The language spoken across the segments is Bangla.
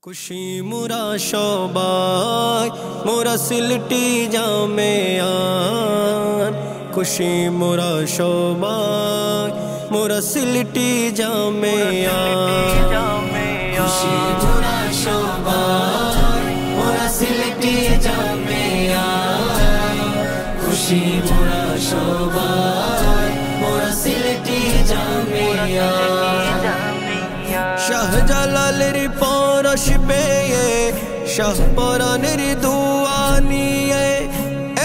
খুশি মোরা সবাই মোরা সিলটি জামেয়ান, খুশি মোরা সবাই মোরা সিলটি জামেয়ান, খুশি মোরা সবাই মোরা সিলটি জামেয়ান, খুশি মোরা সবাই মোরা সিলটি জামেয়ান। শাহজালালের পরশ পেয়ে শাহপরানের দুয়া নিয়ে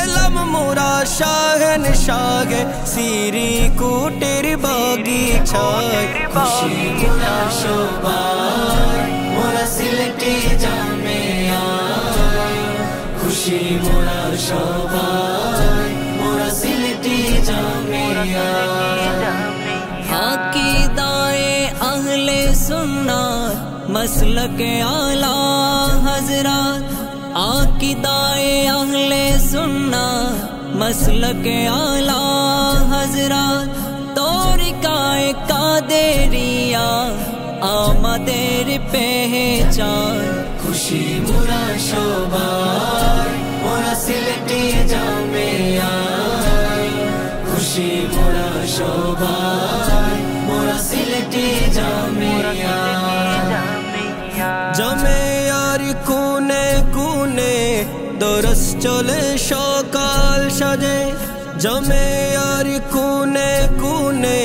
এলাম মোরা শাহেন শাহে সিরি কুটির বাগিচায়। খুশি মোরা সবাই মোরা সিলটি জামেয়ান, খুশি মোরা সবাই মোরা সিলটি জামেয়ান। আকিদায়ে আহলে সুন্নাত মসলকে আলা হযরত, আকিদায়ে আহলে সুন্নাত মসলকে আলা হযরত, তরিকায়ে কাদেরিয়া আমাদের পেহচান। খুশি মোরা সবাই মোরা সিলটি জামেয়ান, খুশি মোরা সবাই মোরা সিলটি জামেয়ান। জামেয়ার কোনে কোনে দরস চলে সকাল সাজে, জামেয়ার কোনে কোনে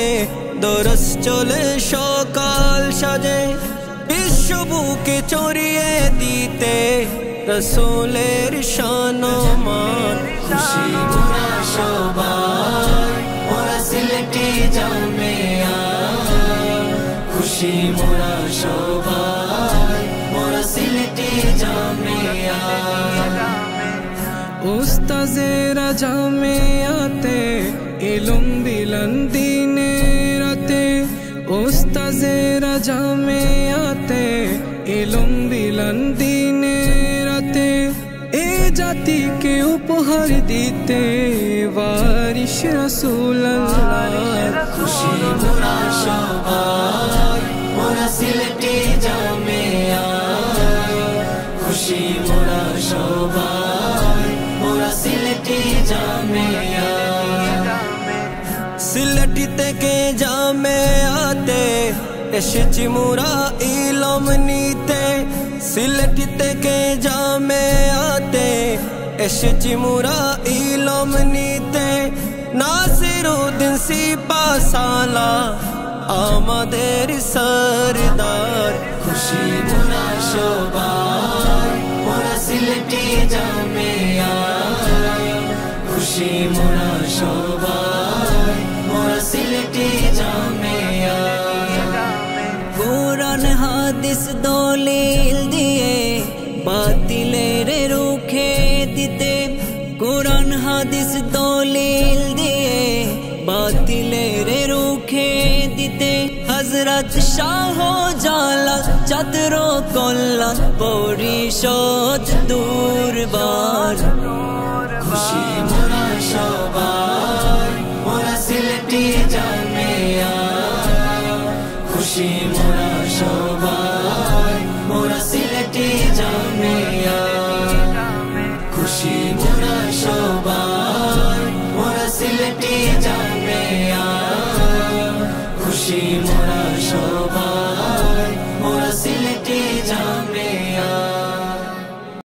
দরস চলে সকাল সাজে, বিশ্ব বুকে ছড়িয়ে দিতে রসূলের শান-মান। খুশি মোরা সবাই মোরা সিলটি জামেয়ান, খুশি মোরা সবাই মোরা সিলটি জামেয়ান। উস্তাজেরা জামেয়াতে ইলম দিলেন দিনে রাতে, উস্তাজেরা জামেয়াতে ইলম দিলেন দিনে রাতে, এ জাতিকে উপহার দিতে ওয়ারিশ রাসূলুল্লাহ। খুশি মোরা সবাই মোরা সিলটি জামেয়ান, খুশি মোরা সবাই মোরা সিলটি জামেয়ান। সিলটি থেকে জামেয়াতে এসেছি মোরা ইলম নিতে, সিলটি থেকে জামেয়াতে এসেছি মোরা ইলম নিতে, নাসিরউদ্দিন সিপাহসালার আমাদের সরদার। খুশি মোরা সবাই মোরা সিলটি জামেয়ান, খুশি মোরা সবাই মোরা সিলটি জামেয়ান। কুরআন হাদিস দলিল দিয়ে বাতিলের রুখে দিতে, কুরআন হাদিস দলিল দিয়ে বাতিলের রুখে দিতে, হযরত শাহ জালাল চাদর কল্যাণ পরিষদ দুর্বার। খুশি মোরা সবাই মোরা সিলটি জামেয়ান, খুশি মোরা